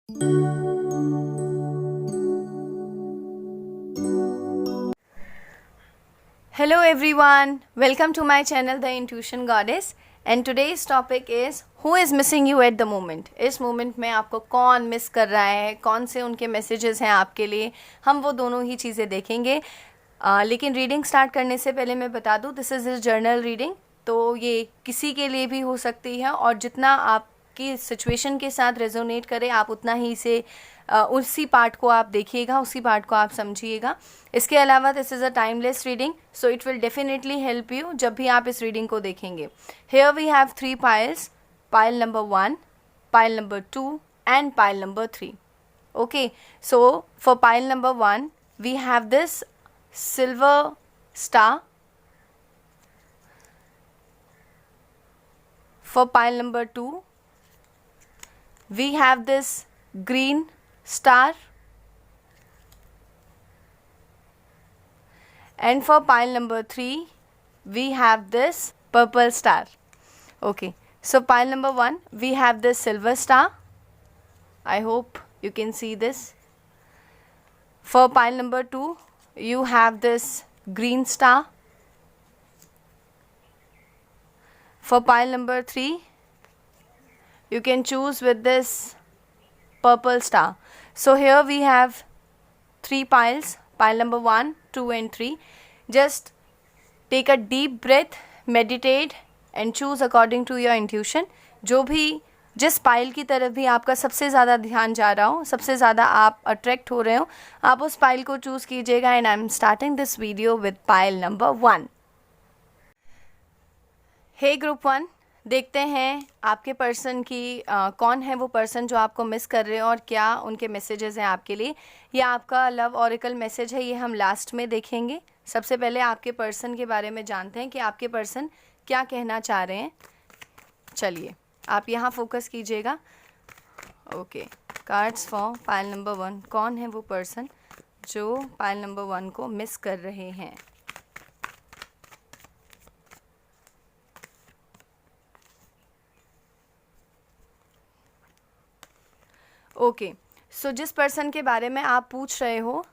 Hello everyone, welcome to my channel The Intuition Goddess and today's topic is who is missing you at the moment। इस moment में आपको कौन miss कर रहा है, कौन से उनके मैसेजेस हैं आपके लिए, हम वो दोनों ही चीज़ें देखेंगे। लेकिन रीडिंग स्टार्ट करने से पहले मैं बता दूँ दिस इज़ जर्नल रीडिंग, तो ये किसी के लिए भी हो सकती है और जितना आपकी सिचुएशन के साथ रेजोनेट करे आप उतना ही इसे उसी पार्ट को आप देखिएगा, उसी पार्ट को आप समझिएगा। इसके अलावा this is a timeless reading, so it will definitely help you जब भी आप इस रीडिंग को देखेंगे। Here we have 3 piles, pile number 1, pile number 2 and pile number 3. Okay, so for pile number 1 we have this silver star. For pile number 2 we have this green star, and for pile number 3 we have this purple star. Okay, so pile number 1 we have this silver star. I hope you can see this. For pile number 2 you have this green star. For pile number 3 you can choose with this purple star. So here we have 3 piles, pile number 1, 2 and 3. Just take a deep breath, meditate and choose according to your intuition. जो भी जिस pile की तरफ भी आपका सबसे ज़्यादा ध्यान जा रहा हो, सबसे ज़्यादा आप अट्रैक्ट हो रहे हो, आप उस पाइल को चूज़ कीजिएगा। And I am starting this video with pile number 1। Hey group 1, देखते हैं आपके पर्सन की कौन है वो पर्सन जो आपको मिस कर रहे हैं और क्या उनके मैसेजेस हैं आपके लिए। ये आपका लव ऑरेकल मैसेज है, ये हम लास्ट में देखेंगे। सबसे पहले आपके पर्सन के बारे में जानते हैं कि आपके पर्सन क्या कहना चाह रहे हैं। चलिए आप यहाँ फोकस कीजिएगा। Okay, cards for pile number 1। कौन है वो पर्सन जो पाइल नंबर 1 को मिस कर रहे हैं। ओके, सो जिस पर्सन के बारे में आप पूछ रहे हो,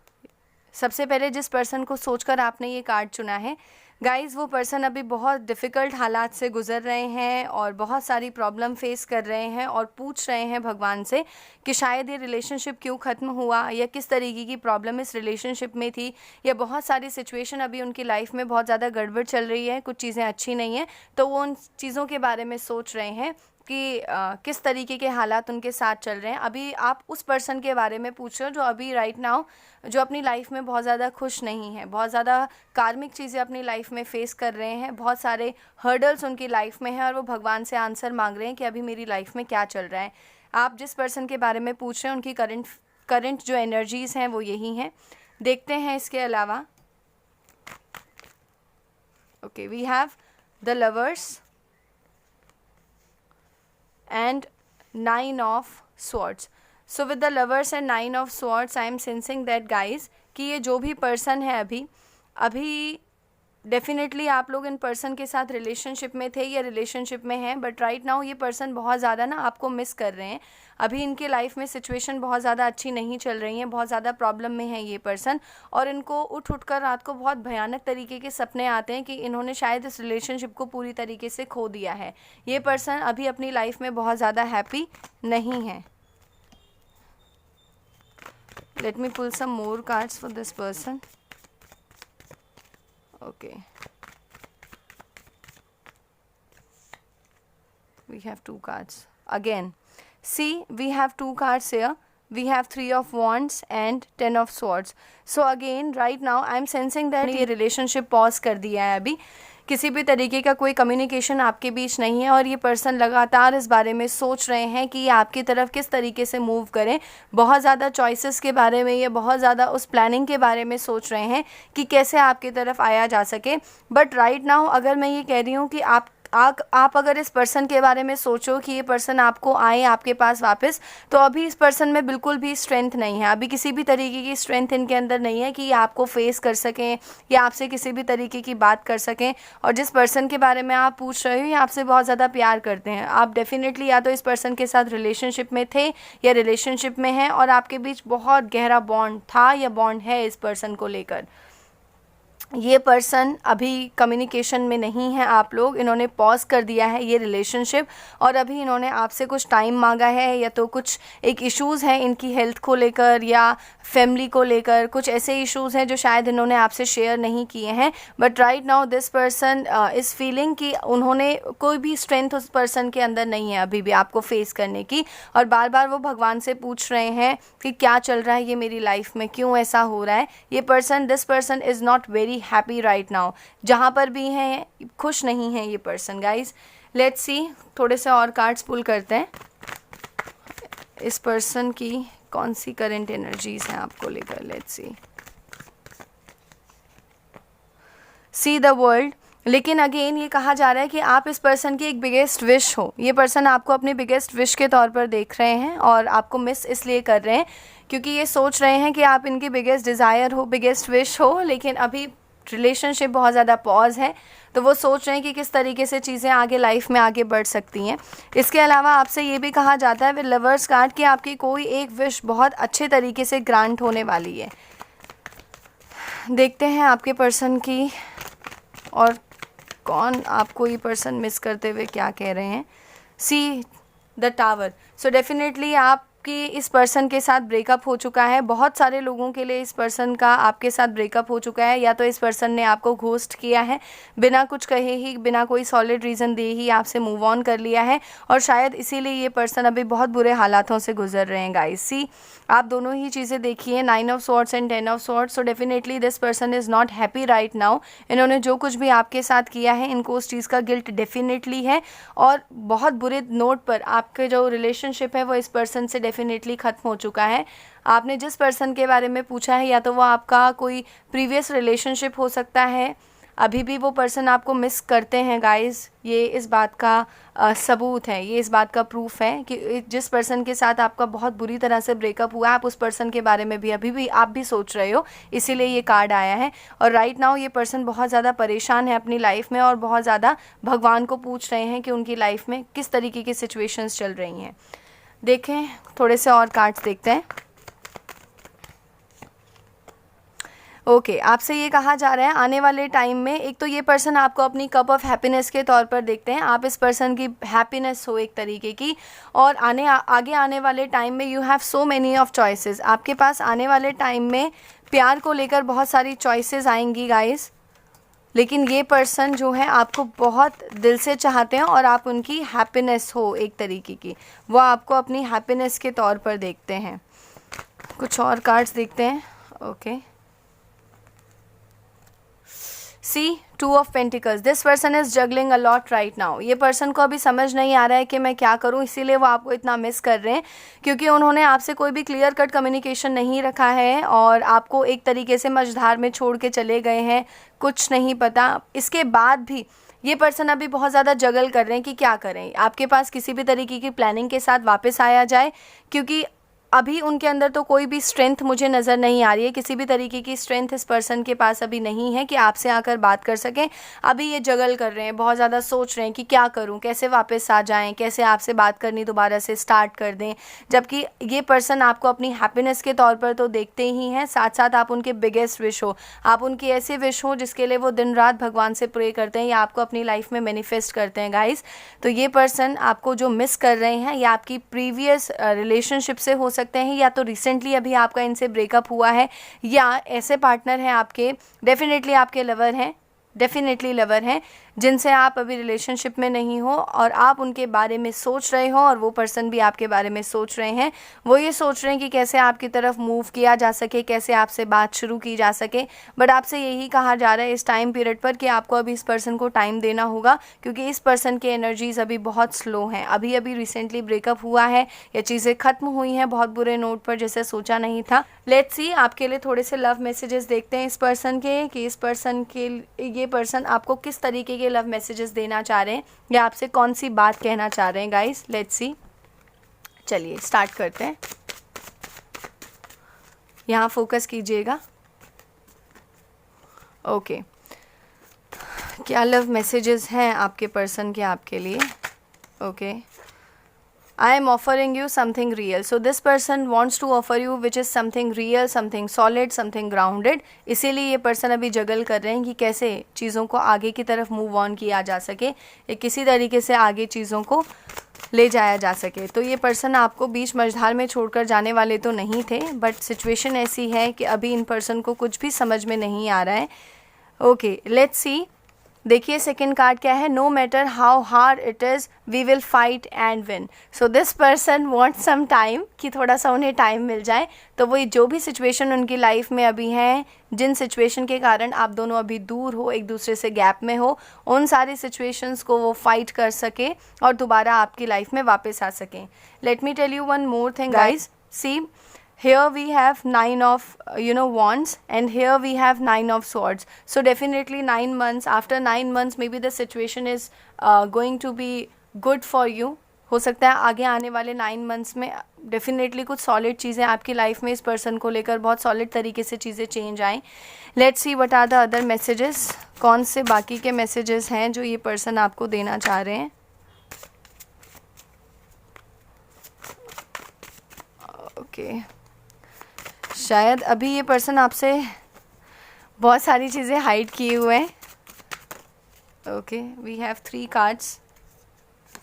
सबसे पहले जिस पर्सन को सोचकर आपने ये कार्ड चुना है, गाइज़ वो पर्सन अभी बहुत डिफ़िकल्ट हालात से गुज़र रहे हैं और बहुत सारी प्रॉब्लम फेस कर रहे हैं और पूछ रहे हैं भगवान से कि शायद ये रिलेशनशिप क्यों ख़त्म हुआ या किस तरीके की प्रॉब्लम इस रिलेशनशिप में थी, या बहुत सारी सिचुएशन अभी उनकी लाइफ में बहुत ज़्यादा गड़बड़ चल रही है, कुछ चीज़ें अच्छी नहीं हैं, तो वो उन चीज़ों के बारे में सोच रहे हैं कि किस तरीके के हालात उनके साथ चल रहे हैं। अभी आप उस पर्सन के बारे में पूछ रहे हो जो अभी राइट नाउ जो अपनी लाइफ में बहुत ज़्यादा खुश नहीं है, बहुत ज़्यादा कार्मिक चीज़ें अपनी लाइफ में फेस कर रहे हैं, बहुत सारे हर्डल्स उनकी लाइफ में हैं और वो भगवान से आंसर मांग रहे हैं कि अभी मेरी लाइफ में क्या चल रहा है। आप जिस पर्सन के बारे में पूछ रहे हैं उनकी करंट जो एनर्जीज़ हैं वो यही हैं। देखते हैं इसके अलावा। Okay, we have the lovers and 9 of swords. So with the lovers and 9 of swords I am sensing that guys कि ये जो भी पर्सन है अभी डेफिनेटली आप लोग इन पर्सन के साथ रिलेशनशिप में थे या रिलेशनशिप में हैं, बट राइट नाउ ये पर्सन बहुत ज़्यादा ना आपको मिस कर रहे हैं। अभी इनके लाइफ में सिचुएशन बहुत ज़्यादा अच्छी नहीं चल रही है, बहुत ज़्यादा प्रॉब्लम में है ये पर्सन, और इनको उठ कर रात को बहुत भयानक तरीके के सपने आते हैं कि इन्होंने शायद इस रिलेशनशिप को पूरी तरीके से खो दिया है। ये पर्सन अभी अपनी लाइफ में बहुत ज़्यादा हैप्पी नहीं है। Let me pull some more cards for this person. Okay, we have 2 cards again. See, we have 2 cards here. We have 3 of wands and 10 of swords. So again right now I am sensing that ये relationship pause कर दिया है अभी। किसी भी तरीके का कोई कम्युनिकेशन आपके बीच नहीं है और ये पर्सन लगातार इस बारे में सोच रहे हैं कि ये आपकी तरफ किस तरीके से मूव करें। बहुत ज़्यादा चॉइसेस के बारे में, ये बहुत ज़्यादा उस प्लानिंग के बारे में सोच रहे हैं कि कैसे आपकी तरफ आया जा सके। बट राइट नाउ अगर मैं ये कह रही हूँ कि आप अगर इस पर्सन के बारे में सोचो कि ये पर्सन आपको आए आपके पास वापस, तो अभी इस पर्सन में बिल्कुल भी स्ट्रेंथ नहीं है, अभी किसी भी तरीके की स्ट्रेंथ इनके अंदर नहीं है कि ये आपको फेस कर सकें या आपसे किसी भी तरीके की बात कर सकें। और जिस पर्सन के बारे में आप पूछ रहे हो ये आपसे बहुत ज़्यादा प्यार करते हैं। आप डेफिनेटली या तो इस पर्सन के साथ रिलेशनशिप में थे या रिलेशनशिप में हैं और आपके बीच बहुत गहरा बॉन्ड था या बॉन्ड है इस पर्सन को लेकर। ये पर्सन अभी कम्युनिकेशन में नहीं है आप लोग, इन्होंने पॉज कर दिया है ये रिलेशनशिप और अभी इन्होंने आपसे कुछ टाइम मांगा है या तो कुछ एक इश्यूज़ हैं इनकी हेल्थ को लेकर या फैमिली को लेकर, कुछ ऐसे इश्यूज़ हैं जो शायद इन्होंने आपसे शेयर नहीं किए हैं। But right now this person is feeling कि उन्होंने कोई भी स्ट्रेंथ उस पर्सन के अंदर नहीं है अभी भी आपको फेस करने की, और बार बार वो भगवान से पूछ रहे हैं कि क्या चल रहा है ये मेरी लाइफ में, क्यों ऐसा हो रहा है। ये person, this person is not very happy right now, जहाँ पर भी हैं खुश नहीं है ये पर्सन। गाइज लेट्स सी, थोड़े से और कार्ड्स पुल करते हैं। इस पर्सन की कौन सी करंट एनर्जीज हैं आपको लेकर, लेट्स सी द वर्ल्ड। लेकिन अगेन ये कहा जा रहा है कि आप इस पर्सन की एक बिगेस्ट विश हो, ये पर्सन आपको अपनी बिगेस्ट विश के तौर पर देख रहे हैं और आपको मिस इसलिए कर रहे हैं क्योंकि ये सोच रहे हैं कि आप इनकी बिगेस्ट डिज़ायर हो, बिगेस्ट विश हो, लेकिन अभी रिलेशनशिप बहुत ज़्यादा पॉज है, तो वो सोच रहे हैं कि किस तरीके से चीज़ें आगे लाइफ में आगे बढ़ सकती हैं। इसके अलावा आपसे ये भी कहा जाता है विद लवर्स कार्ड कि आपकी कोई एक विश बहुत अच्छे तरीके से ग्रांट होने वाली है। देखते हैं आपके पर्सन की और कौन आपको ये पर्सन मिस करते हुए क्या कह रहे हैं। See the tower. So definitely आपकी इस पर्सन के साथ ब्रेकअप हो चुका है। बहुत सारे लोगों के लिए इस पर्सन का आपके साथ ब्रेकअप हो चुका है, या तो इस पर्सन ने आपको घोस्ट किया है, बिना कुछ कहे ही, बिना कोई सॉलिड रीज़न दे ही आपसे मूव ऑन कर लिया है, और शायद इसीलिए ये पर्सन अभी बहुत बुरे हालातों से गुजर रहे हैं। गाइस सी, आप दोनों ही चीज़ें देखिए, 9 of swords and 10 of swords. So definitely this person is not happy right now. इन्होंने जो कुछ भी आपके साथ किया है इनको उस चीज़ का गिल्ट डेफिनेटली है, और बहुत बुरे नोट पर आपके जो रिलेशनशिप है वो इस पर्सन से डेफिनेटली ख़त्म हो चुका है। आपने जिस पर्सन के बारे में पूछा है या तो वो आपका कोई प्रीवियस रिलेशनशिप हो सकता है, अभी भी वो पर्सन आपको मिस करते हैं। गाइस ये इस बात का सबूत है, ये इस बात का प्रूफ है कि जिस पर्सन के साथ आपका बहुत बुरी तरह से ब्रेकअप हुआ, आप उस पर्सन के बारे में भी अभी भी आप भी सोच रहे हो, इसीलिए ये कार्ड आया है। और राइट नाउ ये पर्सन बहुत ज़्यादा परेशान है अपनी लाइफ में और बहुत ज़्यादा भगवान को पूछ रहे हैं कि उनकी लाइफ में किस तरीके की सिचुएशंस चल रही हैं। देखें, थोड़े से और कार्ड्स देखते हैं। ओके, आपसे ये कहा जा रहा है आने वाले टाइम में, एक तो ये पर्सन आपको अपनी कप ऑफ हैप्पीनेस के तौर पर देखते हैं, आप इस पर्सन की हैप्पीनेस हो एक तरीके की, और आगे आने वाले टाइम में you have so many of choices. आपके पास आने वाले टाइम में प्यार को लेकर बहुत सारी चॉइसेस आएंगी गाइस, लेकिन ये पर्सन जो है आपको बहुत दिल से चाहते हैं और आप उनकी हैप्पीनेस हो एक तरीके की, वो आपको अपनी हैप्पीनेस के तौर पर देखते हैं। कुछ और कार्ड्स देखते हैं। Okay, see 2 of pentacles. This person is juggling a lot right now. ये पर्सन को अभी समझ नहीं आ रहा है कि मैं क्या करूं, इसीलिए वो आपको इतना मिस कर रहे हैं क्योंकि उन्होंने आपसे कोई भी क्लियर कट कम्युनिकेशन नहीं रखा है और आपको एक तरीके से मझधार में छोड़ के चले गए हैं, कुछ नहीं पता। इसके बाद भी ये पर्सन अभी बहुत ज़्यादा जगल कर रहे हैं कि क्या करें, आपके पास किसी भी तरीके की प्लानिंग के साथ वापस आया जाए, क्योंकि अभी उनके अंदर तो कोई भी स्ट्रेंथ मुझे नज़र नहीं आ रही है, किसी भी तरीके की स्ट्रेंथ इस पर्सन के पास अभी नहीं है कि आपसे आकर बात कर सकें। अभी ये जगल कर रहे हैं, बहुत ज़्यादा सोच रहे हैं कि क्या करूं, कैसे वापस आ जाएं, कैसे आपसे बात करनी दोबारा से स्टार्ट कर दें, जबकि ये पर्सन आपको अपनी हैप्पीनेस के तौर पर तो देखते ही हैं, साथ साथ आप उनके बिगेस्ट विश हो, आप उनकी ऐसे विश हो जिसके लिए वो दिन रात भगवान से प्रे करते हैं या आपको अपनी लाइफ में मैनिफेस्ट करते हैं गाइस। तो ये पर्सन आपको जो मिस कर रहे हैं या आपकी प्रीवियस रिलेशनशिप से हो सकते हैं, या तो रिसेंटली अभी आपका इनसे ब्रेकअप हुआ है, या ऐसे पार्टनर हैं आपके, डेफिनेटली आपके लवर हैं, डेफिनेटली लवर हैं जिनसे आप अभी रिलेशनशिप में नहीं हो और आप उनके बारे में सोच रहे हो और वो पर्सन भी आपके बारे में सोच रहे हैं। वो ये सोच रहे हैं कि कैसे आपकी तरफ मूव किया जा सके, कैसे आपसे बात शुरू की जा सके। बट आपसे यही कहा जा रहा है इस टाइम पीरियड पर कि आपको अभी इस पर्सन को टाइम देना होगा, क्योंकि इस पर्सन के एनर्जीज अभी बहुत स्लो हैं। अभी अभी रिसेंटली ब्रेकअप हुआ है या चीज़ें ख़त्म हुई हैं बहुत बुरे नोट पर, जैसे सोचा नहीं था। लेट्स सी, आपके लिए थोड़े से लव मैसेजेस देखते हैं इस पर्सन के, कि इस पर्सन के ये पर्सन आपको किस तरीके ये लव मैसेजेस देना चाह रहे हैं या आपसे कौन सी बात कहना चाह रहे हैं गाइस, लेट्स सी। चलिए स्टार्ट करते हैं, यहाँ फोकस कीजिएगा। ओके, क्या लव मैसेजेस हैं आपके पर्सन के आपके लिए? Okay, I am offering you something real. So this person wants to offer you which is something real, something solid, something grounded. इसीलिए ये पर्सन अभी जगल कर रहे हैं कि कैसे चीज़ों को आगे की तरफ मूव ऑन किया जा सके या किसी तरीके से आगे चीज़ों को ले जाया जा सके। तो ये पर्सन आपको बीच मझधार में छोड़कर जाने वाले तो नहीं थे, बट सिचुएशन ऐसी है कि अभी इन पर्सन को कुछ भी समझ में नहीं आ रहा है। Okay, let's see. देखिए सेकेंड कार्ड क्या है, no matter how hard it is we will fight and win. So this person want some time, कि थोड़ा सा उन्हें टाइम मिल जाए, तो वो जो भी सिचुएशन उनकी लाइफ में अभी हैं, जिन सिचुएशन के कारण आप दोनों अभी दूर हो, एक दूसरे से गैप में हो, उन सारी सिचुएशंस को वो फाइट कर सके और दोबारा आपकी लाइफ में वापस आ सकें। Let me tell you one more thing guys, see here we have 9 of wands and here we have 9 of swords. So definitely 9 months, after 9 months maybe the situation is going to be good for you. हो सकता है आगे आने वाले 9 months में definitely कुछ solid चीज़ें आपकी लाइफ में इस पर्सन को लेकर बहुत सॉलिड तरीके से चीज़ें चेंज आएँ। Let's see what are the other messages, कौन से बाकी के मैसेजेस हैं जो ये पर्सन आपको देना चाह रहे हैं। ओके, शायद अभी ये पर्सन आपसे बहुत सारी चीज़ें हाइड किए हुए हैं। Okay, we have 3 cards,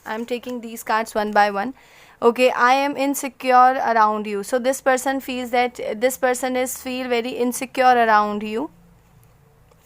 I am taking these cards one by one. Okay, I am insecure around you. So this person feels that this person is feel very insecure around you.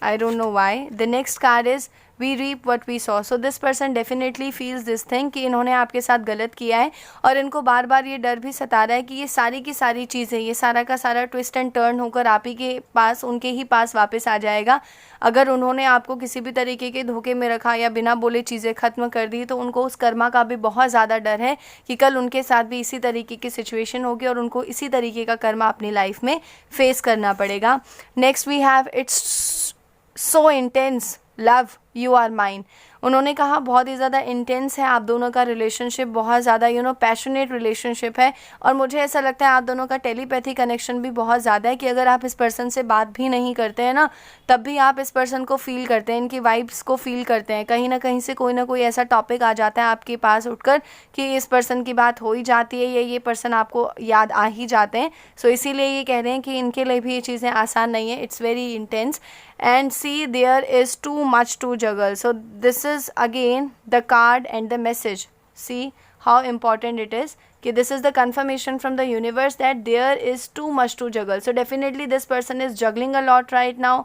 I don't know why. The next card is we reap what we sow. So this person definitely feels this thing कि इन्होंने आपके साथ गलत किया है और इनको बार बार ये डर भी सता रहा है कि ये सारी की सारी चीज़ें, ये सारा का सारा ट्विस्ट एंड टर्न होकर आप ही के पास, उनके ही पास वापस आ जाएगा। अगर उन्होंने आपको किसी भी तरीके के धोखे में रखा या बिना बोले चीज़ें ख़त्म कर दी, तो उनको उस कर्मा का भी बहुत ज़्यादा डर है कि कल उनके साथ भी इसी तरीके की सिचुएशन होगी और उनको इसी तरीके का कर्मा अपनी लाइफ में फेस करना पड़ेगा। Next we have it's so intense love you are mine. उन्होंने कहा बहुत ही ज़्यादा इंटेंस है आप दोनों का रिलेशनशिप, बहुत ज़्यादा पैशनेट रिलेशनशिप है और मुझे ऐसा लगता है आप दोनों का टेलीपैथी कनेक्शन भी बहुत ज़्यादा है कि अगर आप इस पर्सन से बात भी नहीं करते हैं ना, तब भी आप इस पर्सन को फील करते हैं, इनकी वाइब्स को फील करते हैं। कहीं ना कहीं से कोई ना कोई ऐसा टॉपिक आ जाता है आपके पास उठकर कि इस पर्सन की बात हो ही जाती है या ये पर्सन आपको याद आ ही जाते हैं। सो इसीलिए ये कह रहे हैं कि इनके लिए भी ये चीज़ें आसान नहीं है, it's very intense and see there is too much to juggle. So this is again the card and the message. See how important it is कि this is the confirmation from the universe that there is too much to juggle. So definitely this person is juggling a lot right now.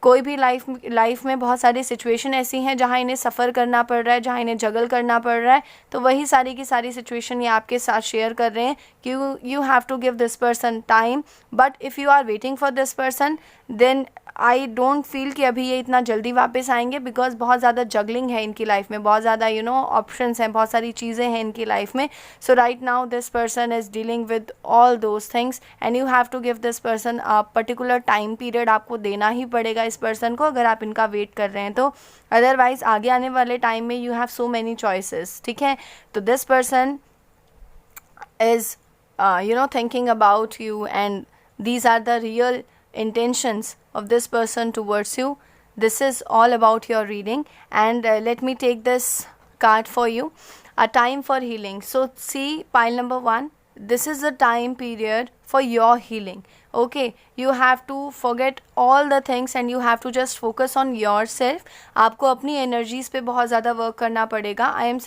कोई भी life में बहुत सारी situation ऐसी हैं जहाँ इन्हें सफ़र करना पड़ रहा है, जहाँ इन्हें जगल करना पड़ रहा है, तो वही सारी की सारी सिचुएशन ये आपके साथ शेयर कर रहे हैं कि you have to give this person time, but if you are waiting for this person then I don't feel कि अभी ये इतना जल्दी वापस आएंगे, बिकॉज बहुत ज़्यादा जगलिंग है इनकी लाइफ में, बहुत ज़्यादा ऑप्शंस हैं, बहुत सारी चीज़ें हैं इनकी लाइफ में। So right now this person is dealing with all those things and you have to give this person a particular time period, आपको देना ही पड़ेगा इस पर्सन को अगर आप इनका वेट कर रहे हैं तो, अदरवाइज आगे आने वाले टाइम में you have so many choices. ठीक है, तो this person is thinking about you and these are the real intentions of this person towards you. This is all about your reading and let me take this card for you, a time for healing. So see pile number 1, this is the time period for your healing. Okay, you have to forget all the things and you have to just focus on yourself. आपको अपनी energies पे बहुत ज़्यादा work करना पड़ेगा. I am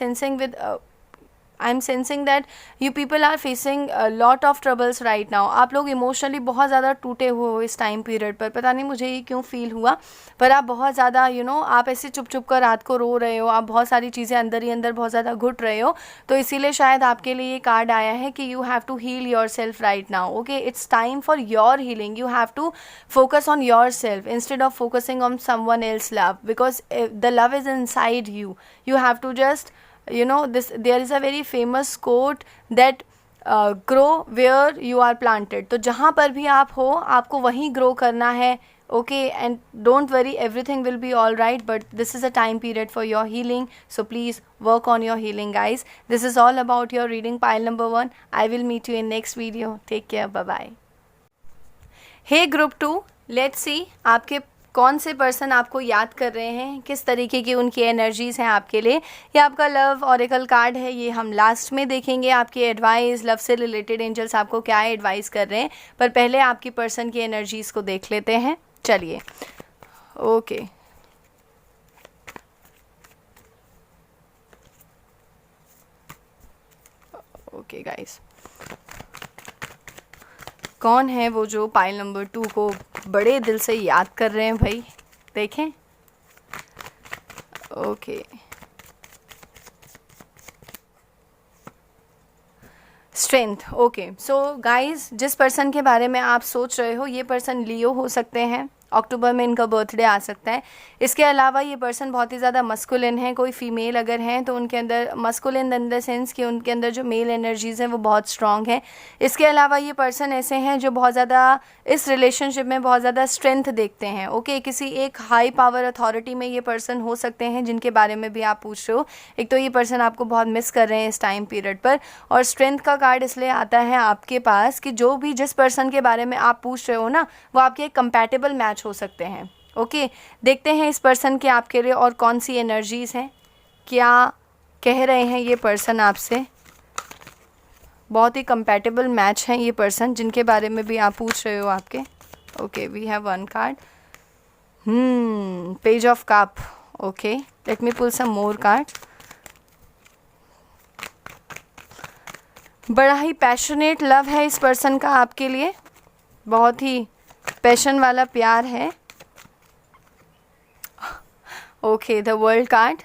sensing that you people are facing a lot of troubles right now. आप लोग emotionally बहुत ज़्यादा टूटे हुए हो इस टाइम पीरियड पर, पता नहीं मुझे ये क्यों फील हुआ, पर आप बहुत ज़्यादा आप ऐसे चुप चुप कर रात को रो रहे हो, आप बहुत सारी चीज़ें अंदर ही अंदर बहुत ज़्यादा घुट रहे हो, तो इसीलिए शायद आपके लिए ये कार्ड आया है कि you have to heal yourself right now. Okay, it's time for your healing. You have to focus on yourself instead of focusing on someone else love, because the love is inside you. You have to just there is a very famous quote that grow where you are planted. तो जहाँ पर भी आप हो आपको वहीं grow करना है, Okay, and don't worry, everything will be all right, but this is a time period for your healing, so please work on your healing, guys. This is all about your reading pile number 1. I will meet you in next video. Take care. Bye bye. Hey group 2, let's see आपके कौन से person आपको याद कर रहे हैं, किस तरीके की उनकी एनर्जीज़ हैं आपके लिए. ये आपका लव ऑरेकल कार्ड है, ये हम लास्ट में देखेंगे. आपकी एडवाइस, लव से रिलेटेड एंजल्स आपको क्या एडवाइस कर रहे हैं, पर पहले आपकी पर्सन की एनर्जीज़ को देख लेते हैं. चलिए. ओके. ओके गाइस, कौन है वो जो पाइल नंबर 2 को बड़े दिल से याद कर रहे हैं भाई, देखें. Okay. Strength. Okay, so guys, जिस पर्सन के बारे में आप सोच रहे हो, ये पर्सन लियो हो सकते हैं. अक्टूबर में इनका बर्थडे आ सकता है. इसके अलावा ये पर्सन बहुत ही ज़्यादा मस्कुलिन है. कोई फीमेल अगर हैं तो उनके अंदर मस्कुलिन इन द सेंस कि उनके अंदर जो मेल एनर्जीज़ हैं वो बहुत स्ट्रॉन्ग है. इसके अलावा ये पर्सन ऐसे हैं जो बहुत ज़्यादा इस रिलेशनशिप में बहुत ज़्यादा स्ट्रेंथ देखते हैं. ओके, किसी एक हाई पावर अथॉरिटी में ये पर्सन हो सकते हैं जिनके बारे में भी आप पूछ रहे हो. एक तो ये पर्सन आपको बहुत मिस कर रहे हैं इस टाइम पीरियड पर, और स्ट्रेंथ का कार्ड इसलिए आता है आपके पास कि जो भी जिस पर्सन के बारे में आप पूछ रहे हो ना, वो आपके एक कंपैटिबल मैच हो सकते हैं. ओके, देखते हैं इस पर्सन के आपके लिए और कौन सी एनर्जीज़ हैं, क्या कह रहे हैं ये पर्सन आपसे. बहुत ही कंपैटिबल मैच हैं ये पर्सन जिनके बारे में भी आप पूछ रहे हो आपके. Okay, we have 1 card. Page of cup. Okay, let me pull some more card. बड़ा ही पैशनेट लव है इस पर्सन का आपके लिए, बहुत ही पैशन वाला प्यार है. Okay, the world card.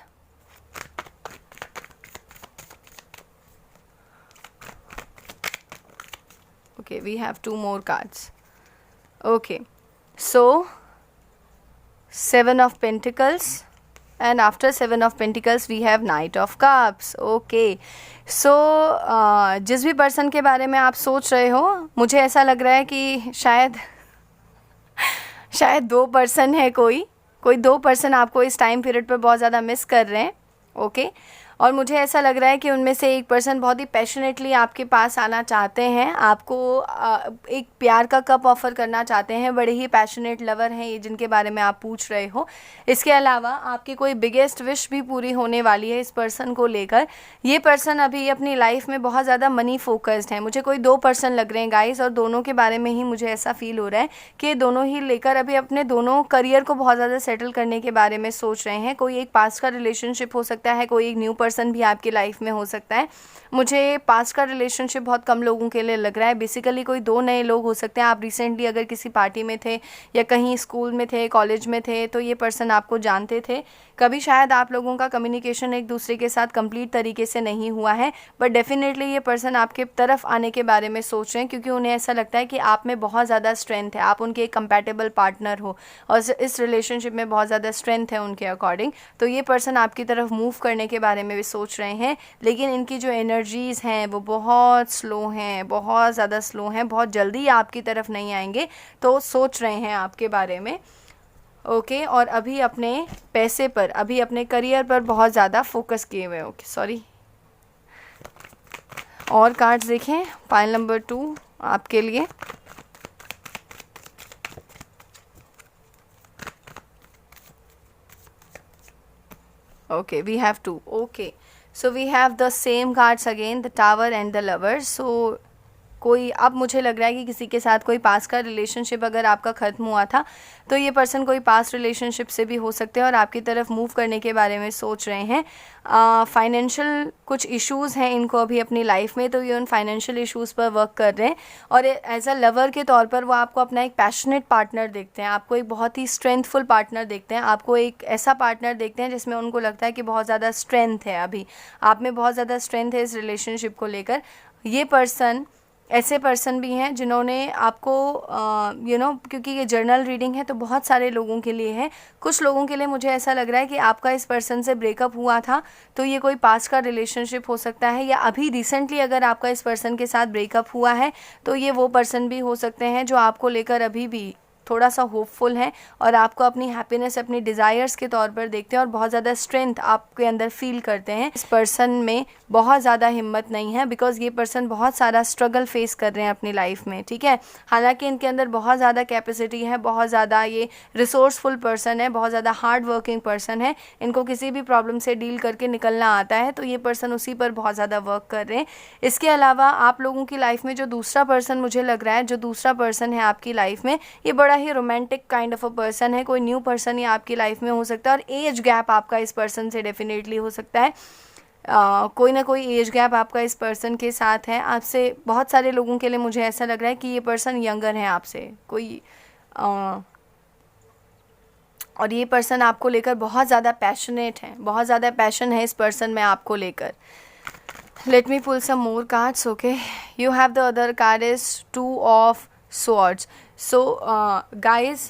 Okay, we have 2 more cards. Okay, so 7 of Pentacles, and after 7 of Pentacles we have Knight of Cups. Okay, so जिस भी पर्सन के बारे में आप सोच रहे हो, मुझे ऐसा लग रहा है कि शायद 2 पर्सन है, कोई 2 पर्सन आपको इस टाइम पीरियड पर बहुत ज़्यादा मिस कर रहे हैं. ओके, और मुझे ऐसा लग रहा है कि उनमें से एक पर्सन बहुत ही पैशनेटली आपके पास आना चाहते हैं, आपको एक प्यार का कप ऑफ़र करना चाहते हैं. बड़े ही पैशनेट लवर हैं ये जिनके बारे में आप पूछ रहे हो. इसके अलावा आपकी कोई बिगेस्ट विश भी पूरी होने वाली है इस पर्सन को लेकर. ये पर्सन अभी अपनी लाइफ में बहुत ज़्यादा मनी फोकस्ड हैं. मुझे कोई 2 पर्सन लग रहे हैं गाइस, और दोनों के बारे में ही मुझे ऐसा फील हो रहा है कि दोनों ही लेकर अभी अपने दोनों करियर को बहुत ज़्यादा सेटल करने के बारे में सोच रहे हैं. कोई एक पास्ट का रिलेशनशिप हो सकता है, कोई एक न्यू पर्सन भी आपकी लाइफ में हो सकता है. मुझे पास्ट का रिलेशनशिप बहुत कम लोगों के लिए लग रहा है. बेसिकली कोई 2 नए लोग हो सकते हैं. आप रिसेंटली अगर किसी पार्टी में थे या कहीं स्कूल में थे, कॉलेज में थे, तो ये पर्सन आपको जानते थे. कभी शायद आप लोगों का कम्युनिकेशन एक दूसरे के साथ कंप्लीट तरीके से नहीं हुआ है, बट डेफिनेटली ये पर्सन आपके तरफ आने के बारे में सोच रहे हैं क्योंकि उन्हें ऐसा लगता है कि आप में बहुत ज़्यादा स्ट्रेंथ है, आप उनके एक कंपैटिबल पार्टनर हो और इस रिलेशनशिप में बहुत ज़्यादा स्ट्रेंथ है उनके अकॉर्डिंग. तो ये पर्सन आपकी तरफ मूव करने के बारे में भी सोच रहे हैं, लेकिन इनकी जो एनर्जीज़ हैं वो बहुत स्लो हैं, बहुत ज़्यादा स्लो हैं. बहुत जल्दी आपकी तरफ नहीं आएंगे, तो सोच रहे हैं आपके बारे में. ओके, और अभी अपने पैसे पर, अभी अपने करियर पर बहुत ज़्यादा फोकस किए हुए. Okay, sorry. और कार्ड्स देखें पाइल नंबर 2 आपके लिए. Okay, we have 2. Okay, so we have the same cards again, the Tower and the Lover. So कोई, अब मुझे लग रहा है कि किसी के साथ कोई पास का रिलेशनशिप अगर आपका ख़त्म हुआ था तो ये पर्सन कोई पास रिलेशनशिप से भी हो सकते हैं और आपकी तरफ मूव करने के बारे में सोच रहे हैं. फाइनेंशियल कुछ इश्यूज़ हैं इनको अभी अपनी लाइफ में, तो ये उन फाइनेंशियल इश्यूज़ पर वर्क कर रहे हैं. और एज अ लवर के तौर पर वो आपको अपना एक पैशनेट पार्टनर देखते हैं, आपको एक बहुत ही स्ट्रेंथफुल पार्टनर देखते हैं, आपको एक ऐसा पार्टनर देखते हैं जिसमें उनको लगता है कि बहुत ज़्यादा स्ट्रेंथ है, अभी आप में बहुत ज़्यादा स्ट्रेंथ है इस रिलेशनशिप को लेकर. ये पर्सन ऐसे पर्सन भी हैं जिन्होंने आपको क्योंकि ये जर्नल रीडिंग है तो बहुत सारे लोगों के लिए है. कुछ लोगों के लिए मुझे ऐसा लग रहा है कि आपका इस पर्सन से ब्रेकअप हुआ था तो ये कोई पास का रिलेशनशिप हो सकता है, या अभी रिसेंटली अगर आपका इस पर्सन के साथ ब्रेकअप हुआ है तो ये वो पर्सन भी हो सकते हैं जो आपको लेकर अभी भी थोड़ा सा होपफुल हैं और आपको अपनी हैप्पीनेस अपनी डिज़ायर्स के तौर पर देखते हैं और बहुत ज़्यादा स्ट्रेंथ आपके अंदर फील करते हैं। इस पर्सन में बहुत ज़्यादा हिम्मत नहीं है बिकॉज ये पर्सन बहुत सारा स्ट्रगल फेस कर रहे हैं अपनी लाइफ में, ठीक है। हालांकि इनके अंदर बहुत ज़्यादा कैपेसिटी है, बहुत ज़्यादा ये रिसोर्सफुल पर्सन है, बहुत ज़्यादा हार्ड वर्किंग पर्सन है, इनको किसी भी प्रॉब्लम से डील करके निकलना आता है, तो ये पर्सन उसी पर बहुत ज़्यादा वर्क कर रहे हैं। इसके अलावा आप लोगों की लाइफ में जो दूसरा पर्सन मुझे लग रहा है, जो दूसरा पर्सन है आपकी लाइफ में, ये बड़ा ही romantic kind of a person है। कोई न्यू पर्सन ही आपकी लाइफ में हो सकता है और एज गैप आपका इस पर्सन से डेफिनेटली हो सकता है। कोई ना कोई एज गैप आपका इस पर्सन के साथ है। आपसे बहुत सारे लोगों के लिए मुझे ऐसा लग रहा है कि ये पर्सन यंगर है आपसे कोई, और ये पर्सन आपको लेकर बहुत ज़्यादा पैशनेट है, बहुत ज़्यादा पैशन है इस पर्सन में आपको लेकर। Let me pull some more cards, okay. You have the other card is 2 of swords. So guys,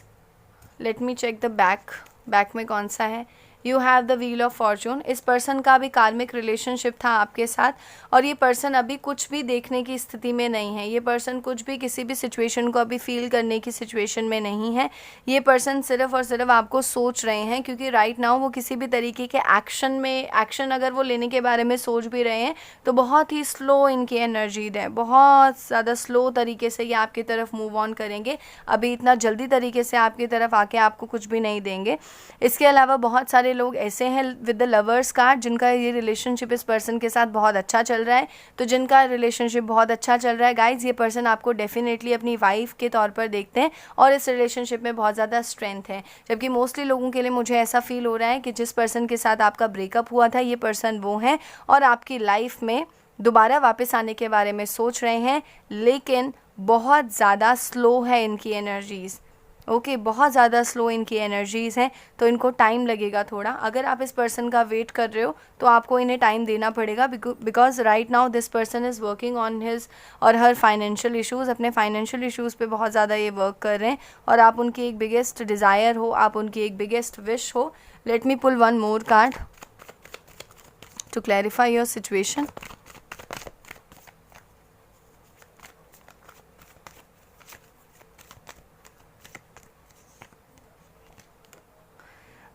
let me check the back में कौन सा है। You have the wheel of Fortune. इस पर्सन का भी कार्मिक रिलेशनशिप था आपके साथ और ये पर्सन अभी कुछ भी देखने की स्थिति में नहीं है। ये पर्सन कुछ भी किसी भी सिचुएशन को अभी फील करने की सिचुएशन में नहीं है। ये पर्सन सिर्फ और सिर्फ आपको सोच रहे हैं, क्योंकि राइट नाउ वो किसी भी तरीके के एक्शन अगर वो लेने के बारे में सोच भी रहे हैं तो बहुत ही स्लो इनकी एनर्जी है, बहुत ज़्यादा स्लो तरीके से ये आपकी तरफ मूव ऑन करेंगे। अभी इतना जल्दी तरीके से आपकी तरफ आके आपको कुछ भी नहीं देंगे। इसके अलावा बहुत सारे लोग ऐसे हैं विद द लवर्स कार्ड जिनका ये रिलेशनशिप इस पर्सन के साथ बहुत अच्छा चल रहा है। तो जिनका रिलेशनशिप बहुत अच्छा चल रहा है गाइज, ये पर्सन आपको डेफिनेटली अपनी वाइफ के तौर पर देखते हैं और इस रिलेशनशिप में बहुत ज़्यादा स्ट्रेंथ है। जबकि मोस्टली लोगों के लिए मुझे ऐसा फील हो रहा है कि जिस पर्सन के साथ आपका ब्रेकअप हुआ था ये पर्सन वो हैं और आपकी लाइफ में दोबारा वापस आने के बारे में सोच रहे हैं, लेकिन बहुत ज़्यादा स्लो है इनकी एनर्जीज़। ओके, बहुत ज़्यादा स्लो इनकी एनर्जीज़ हैं, तो इनको टाइम लगेगा थोड़ा। अगर आप इस पर्सन का वेट कर रहे हो तो आपको इन्हें टाइम देना पड़ेगा, because right now this person is working on his और हर फाइनेंशियल इश्यूज़। अपने फाइनेंशियल इश्यूज़ पे बहुत ज़्यादा ये वर्क कर रहे हैं और आप उनकी एक बिगेस्ट डिज़ायर हो, आप उनकी एक बिगेस्ट विश हो। Let me pull one more card to clarify your situation.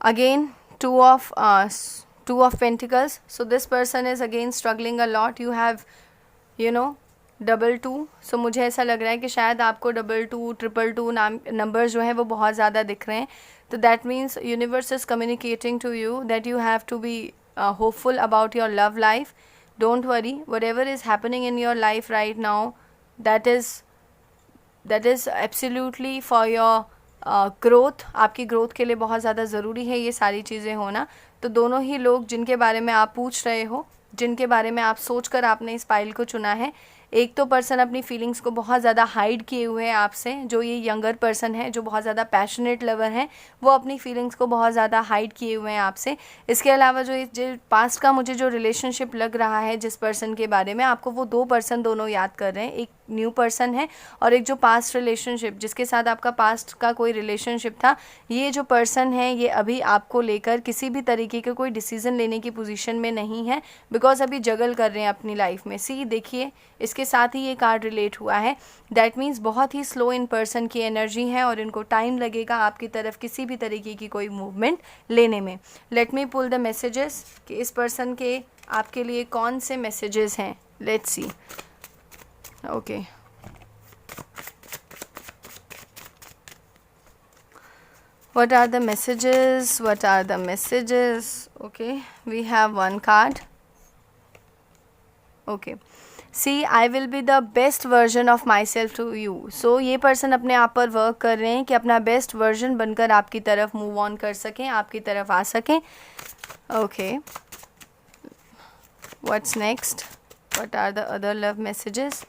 Again, two of pentacles. So this person is again struggling a lot. You have double 2. सो मुझे ऐसा लग रहा है कि शायद आपको 222 222 नंबर जो हैं वो बहुत ज़्यादा दिख रहे हैं। तो that means universe is communicating to you that you have to be hopeful about your love life. Don't worry, whatever is happening in your life right now, that is absolutely for your growth, आपकी growth के लिए बहुत ज़्यादा ज़रूरी है ये सारी चीज़ें होना। तो दोनों ही लोग जिनके बारे में आप पूछ रहे हो, जिनके बारे में आप सोचकर आपने इस पाइल को चुना है, एक तो पर्सन अपनी फीलिंग्स को बहुत ज़्यादा हाइड किए हुए हैं आपसे। जो ये यंगर पर्सन है जो बहुत ज़्यादा पैशनेट लवर हैं, वो अपनी फीलिंग्स को बहुत ज़्यादा हाइड किए हुए हैं आपसे। इसके अलावा जो पास्ट का मुझे जो रिलेशनशिप लग रहा है जिस पर्सन के बारे में, आपको वो 2 पर्सन दोनों याद कर रहे हैं। एक न्यू पर्सन है और एक जो पास्ट रिलेशनशिप जिसके साथ आपका पास्ट का कोई रिलेशनशिप था। ये जो पर्सन है ये अभी आपको लेकर किसी भी तरीके के कोई डिसीज़न लेने की पोजीशन में नहीं है, बिकॉज अभी जगल कर रहे हैं अपनी लाइफ में। सी देखिए, इसके साथ ही ये कार्ड रिलेट हुआ है। दैट मीन्स बहुत ही स्लो इन पर्सन की एनर्जी है और इनको टाइम लगेगा आपकी तरफ किसी भी तरीके की कोई मूवमेंट लेने में। Let me pull the messages कि इस पर्सन के आपके लिए कौन से मैसेजेस हैं। Let's C. Okay. What are the messages? What are the messages? Okay, we have one card. Okay. See, I will be the best version of myself to you. So ये person अपने आप पर work कर रहे हैं कि अपना best version बनकर आपकी तरफ मूव ऑन कर सकें, आपकी तरफ आ सकें। Okay. What's next? What are the other love messages?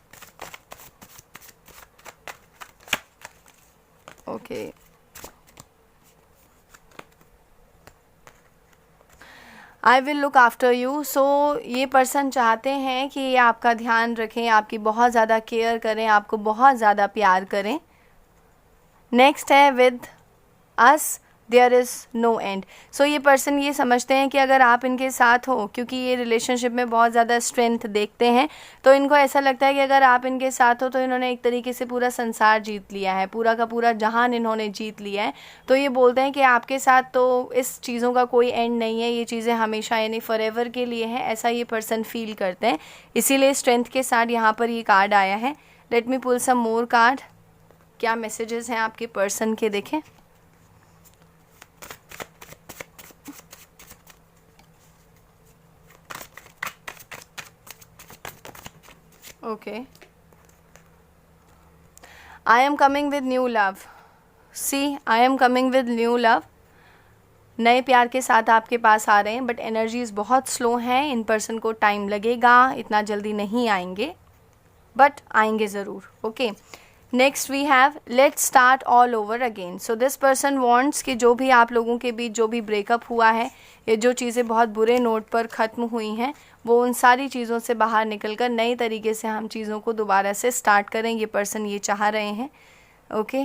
Okay, I will look after you. So ये पर्सन चाहते हैं कि ये आपका ध्यान रखें, आपकी बहुत ज़्यादा केयर करें, आपको बहुत ज़्यादा प्यार करें। नेक्स्ट है with us there is no end. So ये पर्सन ये समझते हैं कि अगर आप इनके साथ हो, क्योंकि ये रिलेशनशिप में बहुत ज़्यादा स्ट्रेंथ देखते हैं, तो इनको ऐसा लगता है कि अगर आप इनके साथ हो तो इन्होंने एक तरीके से पूरा संसार जीत लिया है, पूरा का पूरा जहान इन्होंने जीत लिया है। तो ये बोलते हैं कि आपके साथ तो इस चीज़ों का कोई एंड नहीं है, ये चीज़ें हमेशा यानी फॉरएवर के लिए हैं, ऐसा ये पर्सन फील करते हैं। इसीलिए स्ट्रेंथ के साथ यहाँ पर ये कार्ड आया है। Let me pull some more card. क्या मैसेजेस हैं आपके पर्सन के, देखें। Okay, I am coming with new love. See, I am coming with new love. नए प्यार के साथ आपके पास आ रहे हैं, बट एनर्जीज बहुत स्लो हैं। इन पर्सन को टाइम लगेगा, इतना जल्दी नहीं आएंगे, बट आएंगे ज़रूर। Okay, next we have let's start all over again. So this person wants कि जो भी आप लोगों के बीच जो भी ब्रेकअप हुआ है, ये जो चीज़ें बहुत बुरे नोट पर ख़त्म हुई हैं, वो उन सारी चीज़ों से बाहर निकलकर नए तरीके से हम चीज़ों को दोबारा से स्टार्ट करें। ये पर्सन ये चाह रहे हैं। Okay,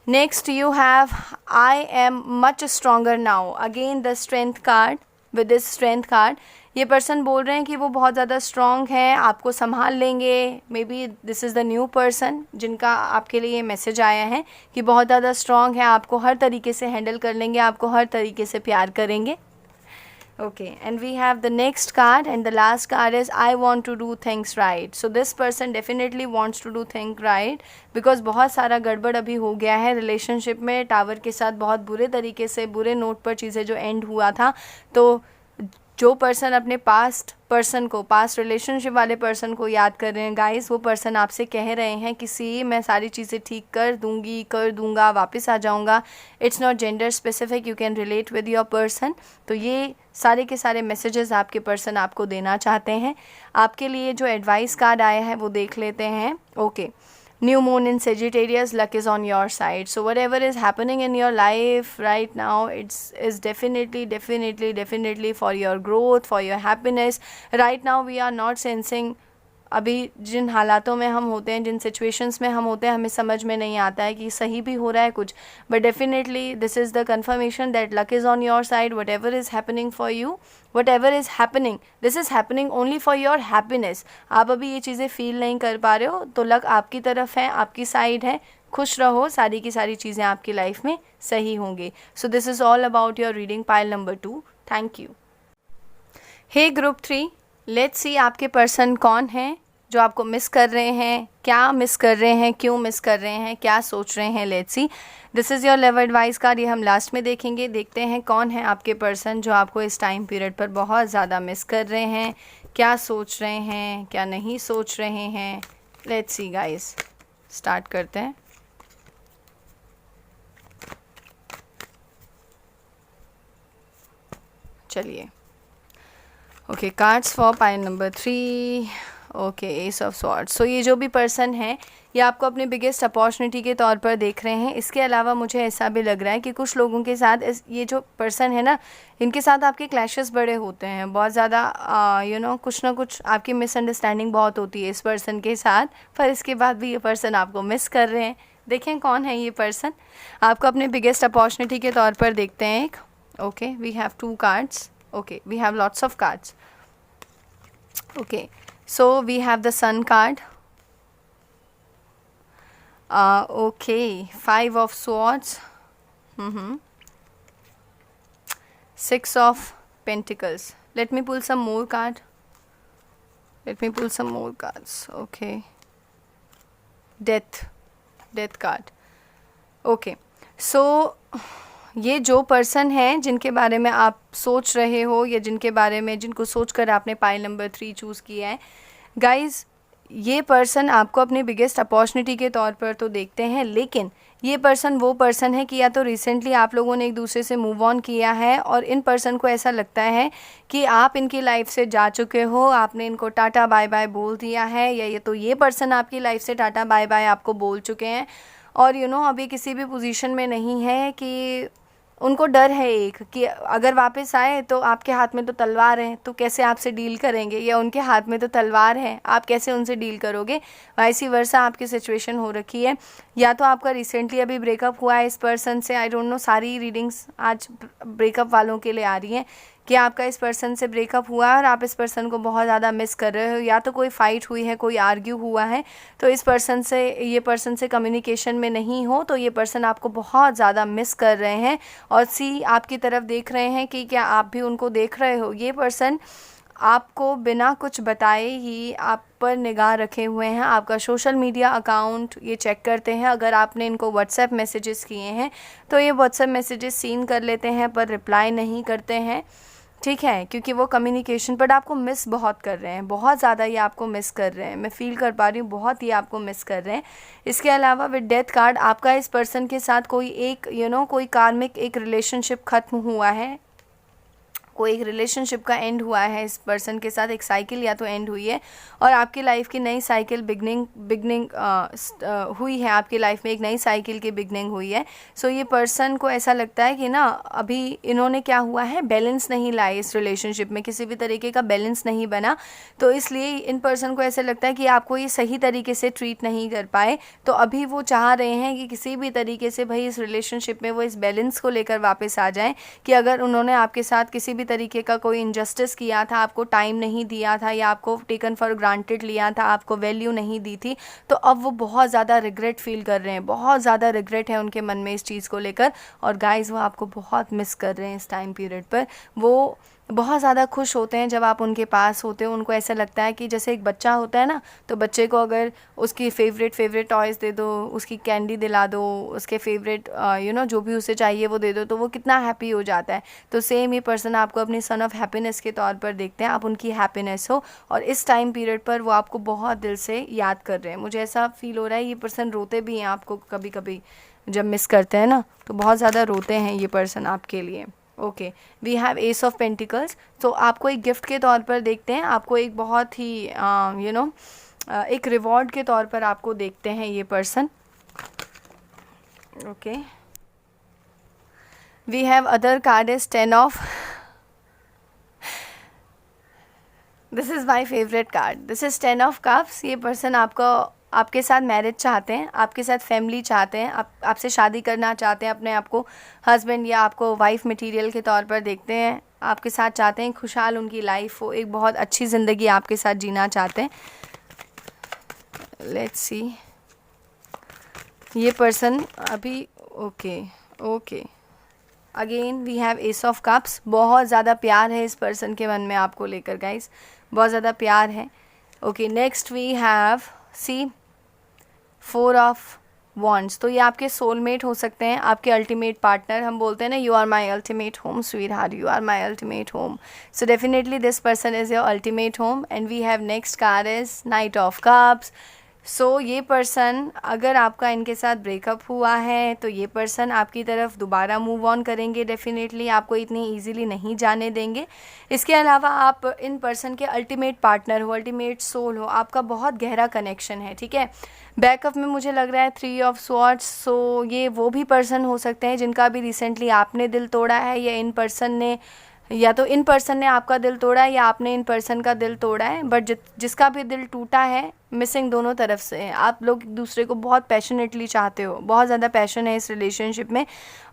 next you have I am much stronger now. Again the strength card. With this strength card ये पर्सन बोल रहे हैं कि वो बहुत ज़्यादा स्ट्रॉन्ग है, आपको संभाल लेंगे। May be this is the new person जिनका आपके लिए ये मैसेज आया है कि बहुत ज़्यादा स्ट्रॉन्ग है, आपको हर तरीके से हैंडल कर लेंगे, आपको हर तरीके से प्यार करेंगे। Okay, and we have the next card, and the last card is I want to do things right. So this person definitely wants to do things right because बहुत सारा गड़बड़ अभी हो गया है रिलेशनशिप में। टावर के साथ बहुत बुरे तरीके से बुरे नोट पर चीज़ें जो एंड हुआ था, तो जो पर्सन अपने पास्ट पर्सन को, पास्ट रिलेशनशिप वाले पर्सन को याद कर रहे हैं गाइस, वो पर्सन आपसे कह रहे हैं कि सी मैं सारी चीज़ें ठीक कर दूंगी, कर दूंगा, वापस आ जाऊंगा। It's not gender specific, you can relate with your person. तो ये सारे के सारे मैसेजेस आपके पर्सन आपको देना चाहते हैं। आपके लिए जो एडवाइस कार्ड आया है वो देख लेते हैं। Okay, New moon in Sagittarius, luck is on your side. So whatever is happening in your life right now, is definitely for your growth, for your happiness. Right now we are not sensing, अभी जिन हालातों में हम होते हैं, जिन situations में हम होते हैं, हमें समझ में नहीं आता है कि सही भी हो रहा है कुछ, but definitely this is the confirmation that luck is on your side. What ever is happening for you, what ever is happening, this is happening only for your happiness. आप अभी ये चीज़ें फील नहीं कर पा रहे हो, तो लक आपकी तरफ है, आपकी साइड है। खुश रहो, सारी की सारी चीज़ें आपकी लाइफ में सही होंगी। So this is all about your reading pile number 2। Thank you. Hey group 3, let's see आपके पर्सन कौन हैं जो आपको मिस कर रहे हैं, क्या मिस कर रहे हैं, क्यों मिस कर रहे हैं, क्या सोच रहे हैं। Let's C, this is your love advice card. ये हम लास्ट में देखेंगे। देखते हैं कौन है आपके पर्सन जो आपको इस टाइम पीरियड पर बहुत ज़्यादा मिस कर रहे हैं, क्या सोच रहे हैं, क्या नहीं सोच रहे हैं। लेट्स सी गाइस, स्टार्ट करते हैं। चलिए, okay, cards for pile number 3। Okay, ace of swords. So ये जो भी पर्सन है, ये आपको अपने बिगेस्ट अपॉर्चुनिटी के तौर पर देख रहे हैं। इसके अलावा मुझे ऐसा भी लग रहा है कि कुछ लोगों के साथ ये जो पर्सन है ना, इनके साथ आपके क्लैशेस बड़े होते हैं, बहुत ज़्यादा यू नो कुछ ना कुछ आपकी मिसअंडरस्टैंडिंग बहुत होती है इस पर्सन के साथ, पर इसके बाद भी ये पर्सन आपको मिस कर रहे हैं। देखें कौन है ये पर्सन, आपको अपने बिगेस्ट अपॉर्चुनिटी के तौर पर देखते हैं एक। Okay, we have 2 cards. Okay, we have lots of cards. Okay, so we have the sun card. Okay, 5 of swords. 6 of pentacles. Let me pull some more card. Let me pull some more cards. Okay, death card. Okay, so ये जो person है जिनके बारे में आप सोच रहे हो, या जिनके बारे में जिनको सोचकर आपने पाइल नंबर 3 चूज़ किया है गाइज़, ये पर्सन आपको अपनी बिगेस्ट अपॉर्चुनिटी के तौर पर तो देखते हैं, लेकिन ये पर्सन वो पर्सन है कि या तो रिसेंटली आप लोगों ने एक दूसरे से मूव ऑन किया है और इन पर्सन को ऐसा लगता है कि आप इनकी लाइफ से जा चुके हो, आपने इनको टाटा बाय बाय बोल दिया है, या ये पर्सन आपकी लाइफ से टाटा बाय बाय आपको बोल चुके हैं, और यू नो अभी किसी भी पोजीशन में नहीं है कि उनको डर है एक कि अगर वापस आए तो आपके हाथ में तो तलवार है, तो कैसे आपसे डील करेंगे, या उनके हाथ में तो तलवार है, आप कैसे उनसे डील करोगे। वाइसी वर्सा आपकी सिचुएशन हो रखी है। या तो आपका रिसेंटली अभी ब्रेकअप हुआ है इस पर्सन से, आई डोंट नो, सारी रीडिंग्स आज ब्रेकअप वालों के लिए आ रही हैं कि आपका इस पर्सन से ब्रेकअप हुआ है और आप इस पर्सन को बहुत ज़्यादा मिस कर रहे हो, या तो कोई फाइट हुई है, कोई आर्ग्यू हुआ है, तो इस पर्सन से, ये पर्सन से कम्युनिकेशन में नहीं हो, तो ये पर्सन आपको बहुत ज़्यादा मिस कर रहे हैं और आपकी तरफ देख रहे हैं कि क्या आप भी उनको देख रहे हो। ये पर्सन आपको बिना कुछ बताए ही आप पर निगाह रखे हुए हैं। आपका सोशल मीडिया अकाउंट ये चेक करते हैं। अगर आपने इनको व्हाट्सएप मैसेजेस किए हैं तो ये व्हाट्सएप मैसेजेस सीन कर लेते हैं पर रिप्लाई नहीं करते हैं, ठीक है, क्योंकि वो कम्युनिकेशन पर आपको मिस बहुत कर रहे हैं, बहुत ज़्यादा ये आपको मिस कर रहे हैं। मैं फील कर पा रही हूँ, बहुत ही आपको मिस कर रहे हैं। इसके अलावा विद डेथ कार्ड आपका इस पर्सन के साथ कोई एक कोई कार्मिक एक रिलेशनशिप ख़त्म हुआ है, कोई एक रिलेशनशिप का एंड हुआ है इस पर्सन के साथ, एक साइकिल या तो एंड हुई है और आपकी लाइफ की नई साइकिल बिगनिंग हुई है। आपकी लाइफ में एक नई साइकिल की बिगनिंग हुई है। सो ये पर्सन को ऐसा लगता है कि ना अभी इन्होंने क्या हुआ है, बैलेंस नहीं लाए इस रिलेशनशिप में, किसी भी तरीके का बैलेंस नहीं बना, तो इसलिए इन पर्सन को ऐसा लगता है कि आपको ये सही तरीके से ट्रीट नहीं कर पाए। तो अभी वो चाह रहे हैं कि किसी भी तरीके से भाई इस रिलेशनशिप में वो इस बैलेंस को लेकर वापस आ जाएं, कि अगर उन्होंने आपके साथ किसी भी तरीके का कोई इनजस्टिस किया था, आपको टाइम नहीं दिया था या आपको टेकन फॉर ग्रांटेड लिया था, आपको वैल्यू नहीं दी थी, तो अब वो बहुत ज़्यादा रिग्रेट फील कर रहे हैं, बहुत ज़्यादा रिग्रेट है उनके मन में इस चीज़ को लेकर। और गाइस वो आपको बहुत मिस कर रहे हैं इस टाइम पीरियड पर। वो बहुत ज़्यादा खुश होते हैं जब आप उनके पास होते हो। उनको ऐसा लगता है कि जैसे एक बच्चा होता है ना, तो बच्चे को अगर उसकी फेवरेट टॉयज़ दे दो, उसकी कैंडी दिला दो, उसके फेवरेट जो भी उसे चाहिए वो दे दो, तो वो कितना हैप्पी हो जाता है। तो सेम ये पर्सन आपको अपनी सन ऑफ हैप्पीनेस के तौर पर देखते हैं, आप उनकी हैप्पीनेस हो, और इस टाइम पीरियड पर वो आपको बहुत दिल से याद कर रहे हैं। मुझे ऐसा फील हो रहा है ये पर्सन रोते भी हैं आपको कभी कभी जब मिस करते हैं ना, तो बहुत ज़्यादा रोते हैं ये पर्सन आपके लिए। Okay, we have ace of pentacles. तो आपको एक गिफ्ट के तौर पर देखते हैं, आपको एक बहुत ही एक रिवॉर्ड के तौर पर आपको देखते हैं ये person. Okay, we have other card is 10 of, this is my favourite card, this is 10 of cups. ये पर्सन आपके साथ मैरिज चाहते हैं, आपके साथ फैमिली चाहते हैं, आपसे शादी करना चाहते हैं, अपने आप को हस्बैंड या आपको वाइफ मटेरियल के तौर पर देखते हैं, आपके साथ चाहते हैं खुशहाल उनकी लाइफ हो, एक बहुत अच्छी ज़िंदगी आपके साथ जीना चाहते हैं। लेट्स सी ये पर्सन अभी okay again we have ace of cups. बहुत ज़्यादा प्यार है इस पर्सन के मन में आपको लेकर गाइस, बहुत ज़्यादा प्यार है। Okay, next we have see 4 of wands. तो ये आपके सोलमेट हो सकते हैं, आपके अल्टीमेट पार्टनर। हम बोलते हैं ना, you are my ultimate home sweetheart, you are my ultimate home. So definitely this person is your ultimate home. And we have next card is knight of cups. So ये person, अगर आपका इनके साथ breakup हुआ है तो ये person आपकी तरफ दोबारा मूव ऑन करेंगे, डेफिनेटली आपको इतनी इजीली नहीं जाने देंगे। इसके अलावा आप इन पर्सन के अल्टीमेट पार्टनर हो, अल्टीमेट सोल हो, आपका बहुत गहरा कनेक्शन है, ठीक है। बैकअप में मुझे लग रहा है 3 ऑफ स्वॉर्ड्स। सो ये वो भी पर्सन हो सकते हैं जिनका भी रिसेंटली आपने दिल तोड़ा है, या इन पर्सन ने, या तो इन पर्सन ने आपका दिल तोड़ा है या आपने इन पर्सन का दिल तोड़ा है। बट जिसका भी दिल टूटा है, मिसिंग दोनों तरफ से है। आप लोग एक दूसरे को बहुत पैशनेटली चाहते हो, बहुत ज़्यादा पैशन है इस रिलेशनशिप में,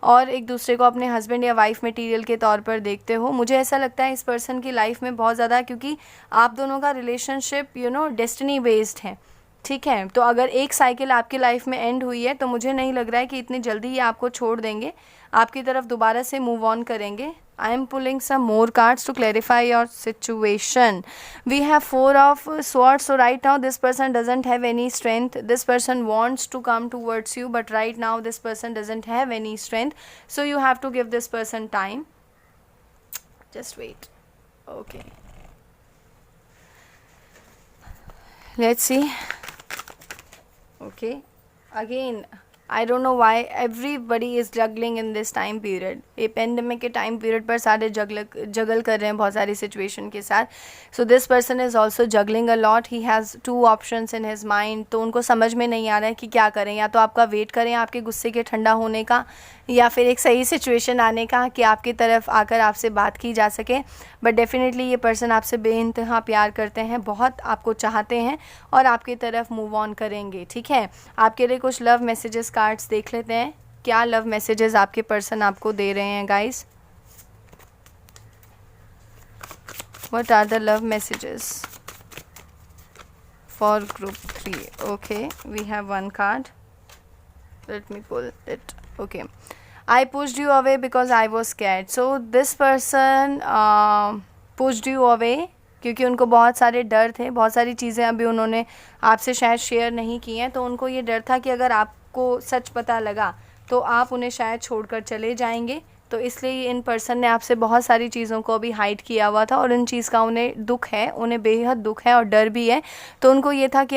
और एक दूसरे को अपने हस्बैंड या वाइफ मटेरियल के तौर पर देखते हो। मुझे ऐसा लगता है इस पर्सन की लाइफ में बहुत ज़्यादा, क्योंकि आप दोनों का रिलेशनशिप डेस्टिनी बेस्ड है, ठीक है। तो अगर एक साइकिल आपकी लाइफ में एंड हुई है तो मुझे नहीं लग रहा है कि इतनी जल्दी ये आपको छोड़ देंगे, आपकी तरफ दोबारा से मूव ऑन करेंगे। I am pulling some more cards to clarify your situation. We have 4 of swords. So right now this person doesn't have any strength. This person wants to come towards you, but right now this person doesn't have any strength. So you have to give this person time. Just wait. Okay. Let's see. Okay. Again, I don't know why everybody is juggling in this time period. ये pandemic के time period पर सारे जगल कर रहे हैं बहुत सारी situation के साथ. सो this person is also juggling a lot. He has 2 options in his mind. तो उनको समझ में नहीं आ रहा है कि क्या करें. या तो आपका वेट करें आपके गुस्से के ठंडा होने का, या फिर एक सही सिचुएशन आने का कि आपकी तरफ आकर आपसे बात की जा सके. बट डेफिनेटली ये पर्सन आपसे बेइंतहा प्यार करते हैं, बहुत आपको चाहते हैं और आपकी तरफ मूव ऑन करेंगे. ठीक है, आपके लिए कुछ लव मैसेजेस कार्ड्स देख लेते हैं. क्या लव मैसेजेस आपके पर्सन आपको दे रहे हैं guys? What are the love messages for group 3? Okay, we have 1 card. Let me pull it. Okay, I pushed you away because I was scared. So this person pushed you away क्योंकि उनको बहुत सारे डर थे, बहुत सारी चीज़ें अभी उन्होंने आपसे शायद शेयर नहीं की हैं. तो उनको ये डर था कि अगर आपको सच पता लगा तो आप उन्हें शायद छोड़कर चले जाएंगे. तो इसलिए इन पर्सन ने आपसे बहुत सारी चीज़ों को अभी हाइड किया हुआ था और इन चीज़ का उन्हें दुख है, उन्हें बेहद दुख है और डर भी है. तो उनको ये था कि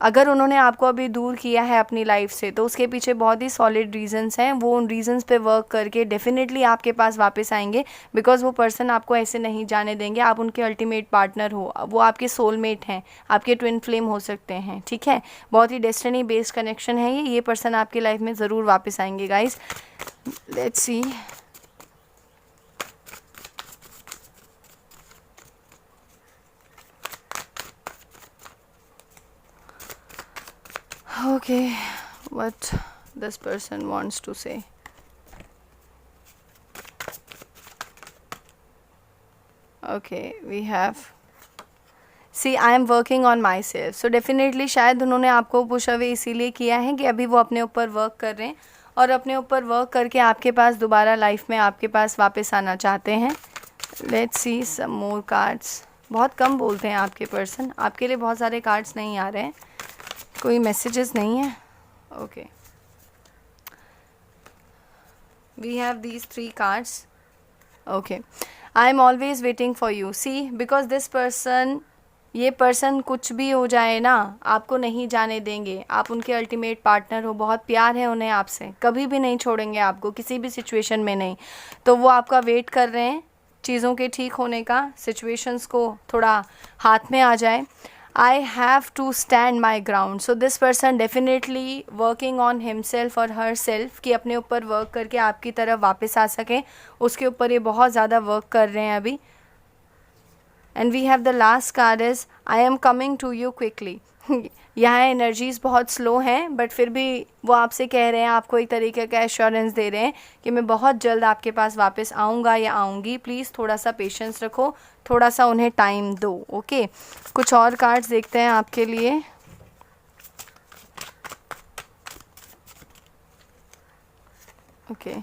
अगर उन्होंने आपको अभी दूर किया है अपनी लाइफ से तो उसके पीछे बहुत ही सॉलिड रीजंस हैं. वो उन रीजंस पे वर्क करके डेफिनेटली आपके पास वापस आएंगे. बिकॉज वो पर्सन आपको ऐसे नहीं जाने देंगे. आप उनके अल्टीमेट पार्टनर हो, वो आपके सोलमेट हैं, आपके ट्विन फ्लेम हो सकते हैं. ठीक है, बहुत ही डेस्टिनी बेस्ड कनेक्शन है ये पर्सन आपकी लाइफ में ज़रूर वापस आएंगे guys. Let's see. Okay, what this person wants to say. Okay, we have, see, I am working on myself. So definitely शायद उन्होंने आपको पुश अवे इसीलिए किया है कि अभी वो अपने ऊपर वर्क कर रहे हैं और अपने ऊपर वर्क करके आपके पास दोबारा लाइफ में आपके पास वापस आना चाहते हैं. Let's see some more cards. बहुत कम बोलते हैं आपके पर्सन. आपके लिए बहुत सारे कार्ड्स नहीं आ रहे हैं, कोई मैसेजेस नहीं है. Okay, we have these 3 cards. Okay, I am always waiting for you. See, because this person, ये पर्सन कुछ भी हो जाए ना आपको नहीं जाने देंगे. आप उनके अल्टीमेट पार्टनर हो, बहुत प्यार है उन्हें आपसे, कभी भी नहीं छोड़ेंगे आपको, किसी भी सिचुएशन में नहीं. तो वो आपका वेट कर रहे हैं चीज़ों के ठीक होने का, सिचुएशंस को थोड़ा हाथ में आ जाए. I have to stand my ground. So this person definitely working on himself or herself कि अपने ऊपर वर्क करके आपकी तरफ वापस आ सकें. उसके ऊपर ये बहुत ज़्यादा वर्क कर रहे हैं अभी. And we have the last card is I am coming to you quickly. यहाँ एनर्जीज़ बहुत स्लो हैं बट फिर भी वो आपसे कह रहे हैं, आपको एक तरीके का एश्योरेंस दे रहे हैं कि मैं बहुत जल्द आपके पास वापस आऊँगा या आऊँगी. प्लीज़ थोड़ा सा पेशेंस रखो, थोड़ा सा उन्हें टाइम दो. ओके, कुछ और कार्ड्स देखते हैं आपके लिए. Okay,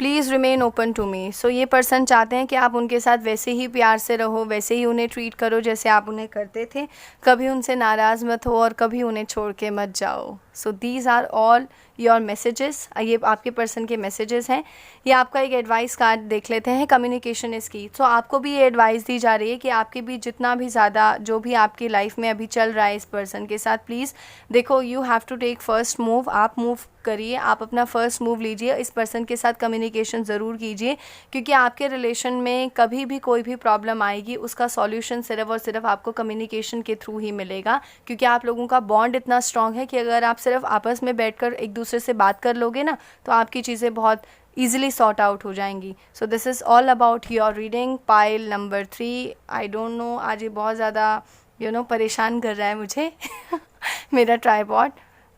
please remain open to me. So ये पर्सन चाहते हैं कि आप उनके साथ वैसे ही प्यार से रहो, वैसे ही उन्हें ट्रीट करो जैसे आप उन्हें करते थे. कभी उनसे नाराज़ मत हो और कभी उन्हें छोड़ के मत जाओ. So these are all your messages. ये आपके पर्सन के मैसेजेस हैं. ये आपका एक एडवाइस कार्ड देख लेते हैं. कम्युनिकेशन इसकी. सो आपको भी ये एडवाइस दी जा रही है कि आपके भी जितना भी ज़्यादा जो भी आपकी लाइफ में अभी चल रहा है इस पर्सन के साथ, प्लीज़ देखो, you have to take first move. आप मूव करिए, आप अपना फर्स्ट मूव लीजिए. इस पर्सन के साथ कम्युनिकेशन ज़रूर कीजिए क्योंकि आपके रिलेशन में कभी भी कोई भी प्रॉब्लम आएगी उसका सॉल्यूशन सिर्फ और सिर्फ आपको कम्युनिकेशन के थ्रू ही मिलेगा. क्योंकि आप लोगों का बॉन्ड इतना स्ट्रांग है कि अगर आप सिर्फ आपस में बैठकर एक दूसरे से बात कर लोगे ना तो आपकी चीज़ें बहुत ईजिली सॉर्ट आउट हो जाएंगी. सो this is all about your reading pile number 3. I don't know, आज ये बहुत ज़्यादा परेशान कर रहा है मुझे मेरा tripod.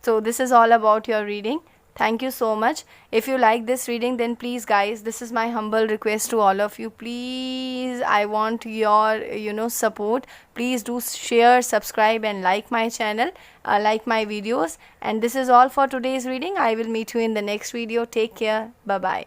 So this is all about your reading. Thank you so much. If you like this reading, then please guys, this is my humble request to all of you. Please, I want your support. Please do share, subscribe and like my channel, like my videos. And this is all for today's reading. I will meet you in the next video. Take care. Bye-bye.